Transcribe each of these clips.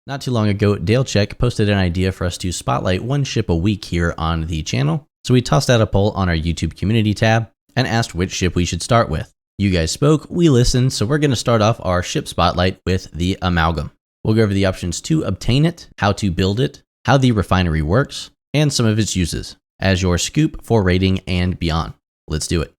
Not too long ago, Dale Check posted an idea for us to spotlight one ship a week here on the channel. So we tossed out a poll on our YouTube community tab and asked which ship we should start with. You guys spoke, we listened, so we're going to start off our ship spotlight with the Amalgam. We'll go over the options to obtain it, how to build it, how the refinery works, and some of its uses as your scoop for rating and beyond. Let's do it.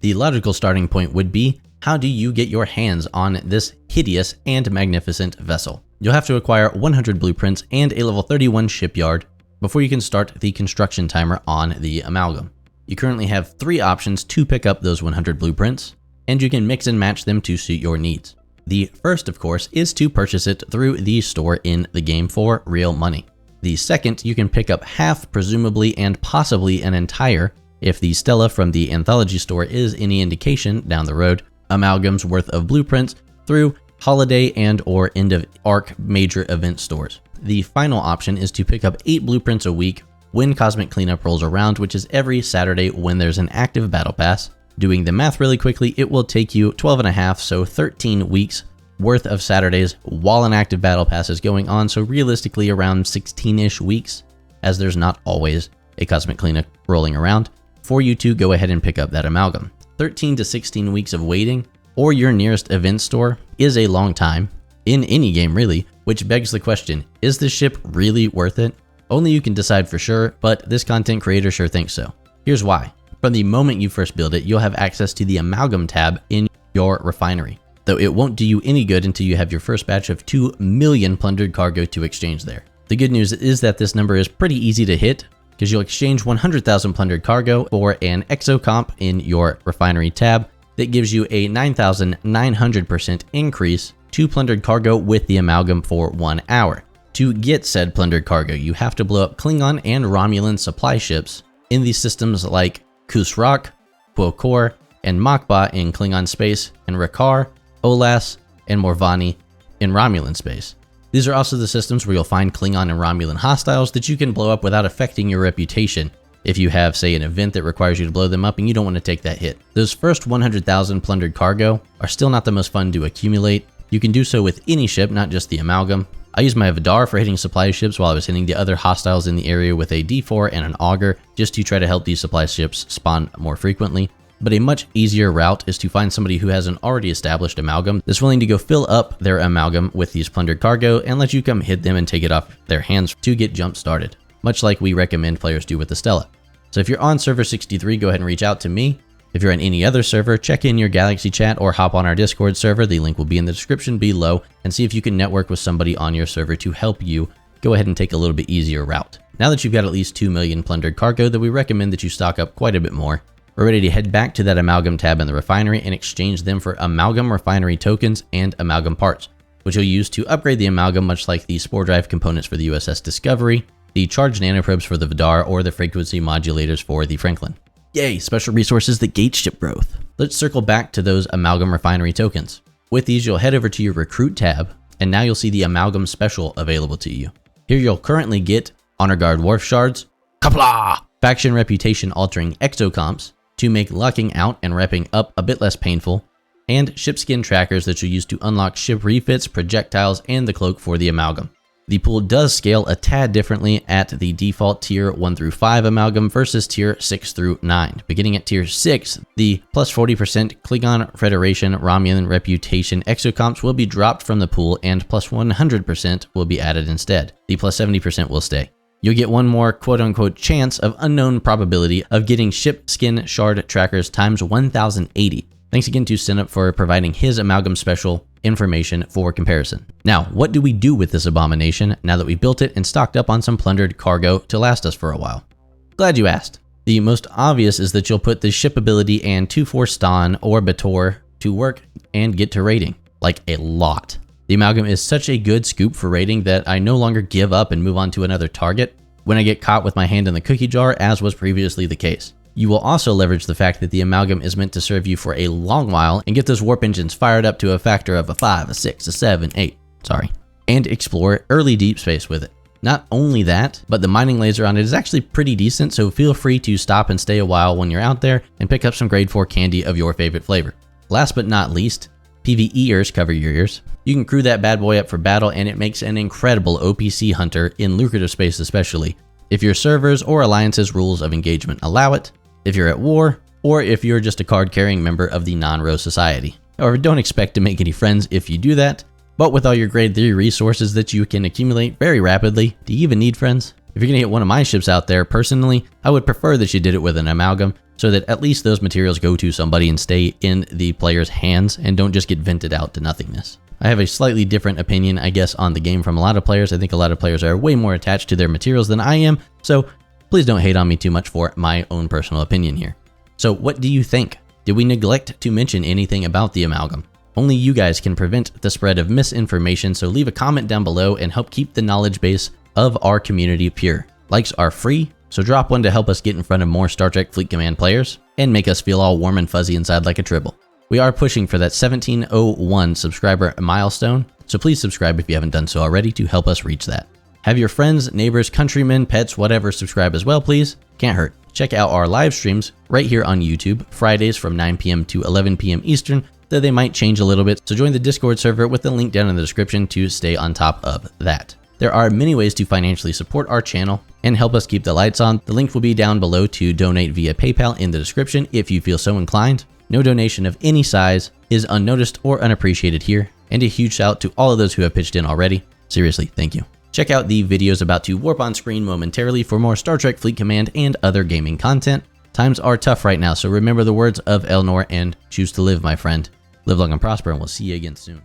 The logical starting point would be, how do you get your hands on this hideous and magnificent vessel? You'll have to acquire 100 blueprints and a level 31 shipyard before you can start the construction timer on the Amalgam. You currently have 3 options to pick up those 100 blueprints, and you can mix and match them to suit your needs. The first, of course, is to purchase it through the store in the game for real money. The second, you can pick up half, presumably, and possibly an entire, if the Stella from the Anthology store is any indication down the road, Amalgam's worth of blueprints through holiday and or end of arc major event stores. The final option is to pick up 8 blueprints a week when Cosmic Cleanup rolls around, which is every Saturday when there's an active battle pass. Doing the math really quickly, it will take you 12 and a half, so 13 weeks worth of Saturdays while an active battle pass is going on. So realistically around 16-ish weeks, as there's not always a Cosmic Cleanup rolling around, for you to go ahead and pick up that Amalgam. 13 to 16 weeks of waiting or your nearest event store is a long time in any game really, which begs the question, is this ship really worth it? Only you can decide for sure, but this content creator sure thinks so. Here's why. From the moment you first build it, you'll have access to the Amalgam tab in your refinery, though it won't do you any good until you have your first batch of 2 million plundered cargo to exchange there. The good news is that this number is pretty easy to hit, because you'll exchange 100,000 plundered cargo for an exocomp in your refinery tab that gives you a 9,900% increase to plundered cargo with the Amalgam for 1 hour. To get said plundered cargo, you have to blow up Klingon and Romulan supply ships in these systems like Kusrak, Quokor, and Makba in Klingon space, and Rakar, Olas, and Morvani in Romulan space. These are also the systems where you'll find Klingon and Romulan hostiles that you can blow up without affecting your reputation if you have, say, an event that requires you to blow them up and you don't want to take that hit. Those first 100,000 plundered cargo are still not the most fun to accumulate. You can do so with any ship, not just the Amalgam. I used my Vidar for hitting supply ships while I was hitting the other hostiles in the area with a D4 and an Augur, just to try to help these supply ships spawn more frequently. But a much easier route is to find somebody who has an already established Amalgam that's willing to go fill up their Amalgam with these plundered cargo and let you come hit them and take it off their hands to get jump started, much like we recommend players do with the Stella. So if you're on server 63, go ahead and reach out to me. If you're on any other server, check in your Galaxy chat or hop on our Discord server. The link will be in the description below, and see if you can network with somebody on your server to help you go ahead and take a little bit easier route. Now that you've got at least 2 million plundered cargo, then we recommend that you stock up quite a bit more. We're ready to head back to that Amalgam tab in the refinery and exchange them for Amalgam Refinery tokens and Amalgam parts, which you'll use to upgrade the Amalgam, much like the Spore Drive components for the USS Discovery, the Charged Nanoprobes for the Vidar, or the frequency modulators for the Franklin. Yay, special resources that gauge ship growth. Let's circle back to those Amalgam Refinery tokens. With these, you'll head over to your Recruit tab, and now you'll see the Amalgam Special available to you. Here you'll currently get Honor Guard Wharf Shards, Kapla! Faction Reputation Altering Exocomps, to make locking out and repping up a bit less painful, and ship skin trackers that you'll use to unlock ship refits, projectiles, and the cloak for the Amalgam. The pool does scale a tad differently at the default tier 1 through 5 Amalgam versus tier 6 through 9. Beginning at tier 6, the plus 40% Klingon Federation Romulan Reputation exocomps will be dropped from the pool, and plus 100% will be added instead. The plus 70% will stay. You'll get one more quote-unquote chance of unknown probability of getting ship skin shard trackers times 1080. Thanks again to Sinup for providing his Amalgam Special information for comparison. Now, what do we do with this abomination now that we've built it and stocked up on some plundered cargo to last us for a while? Glad you asked. The most obvious is that you'll put the ship ability and 2-4 Stan or Bator to work and get to raiding, like a lot. The Amalgam is such a good scoop for raiding that I no longer give up and move on to another target when I get caught with my hand in the cookie jar, as was previously the case. You will also leverage the fact that the Amalgam is meant to serve you for a long while and get those warp engines fired up to a factor of a 5, a 6, a 7, 8, and explore early deep space with it. Not only that, but the mining laser on it is actually pretty decent, so feel free to stop and stay a while when you're out there and pick up some grade 4 candy of your favorite flavor. Last but not least, PvE-ers cover your ears. You can crew that bad boy up for battle and it makes an incredible OPC hunter in lucrative space especially, if your servers or alliances rules of engagement allow it, if you're at war, or if you're just a card-carrying member of the non-Rose Society. However, don't expect to make any friends if you do that, but with all your grade 3 resources that you can accumulate very rapidly, do you even need friends? If you're gonna get one of my ships out there, personally, I would prefer that you did it with an amalgam, so that at least those materials go to somebody and stay in the player's hands and don't just get vented out to nothingness. I have a slightly different opinion, I guess, on the game from a lot of players. I think a lot of players are way more attached to their materials than I am, so please don't hate on me too much for my own personal opinion here. So what do you think? Did we neglect to mention anything about the amalgam? Only you guys can prevent the spread of misinformation, so leave a comment down below and help keep the knowledge base of our community pure. Likes are free, so drop one to help us get in front of more Star Trek Fleet Command players and make us feel all warm and fuzzy inside like a tribble. We are pushing for that 1701 subscriber milestone, so please subscribe if you haven't done so already to help us reach that. Have your friends, neighbors, countrymen, pets, whatever subscribe as well, please. Can't hurt. Check out our live streams right here on YouTube, Fridays from 9 p.m. to 11 p.m. Eastern, though they might change a little bit, so join the Discord server with the link down in the description to stay on top of that. There are many ways to financially support our channel and help us keep the lights on. The link will be down below to donate via PayPal in the description if you feel so inclined. No donation of any size is unnoticed or unappreciated here, and a huge shout out to all of those who have pitched in already. Seriously, thank you. Check out the videos about to warp on screen momentarily for more Star Trek Fleet Command and other gaming content. Times are tough right now, so remember the words of Elnor and choose to live, my friend. Live long and prosper, and we'll see you again soon.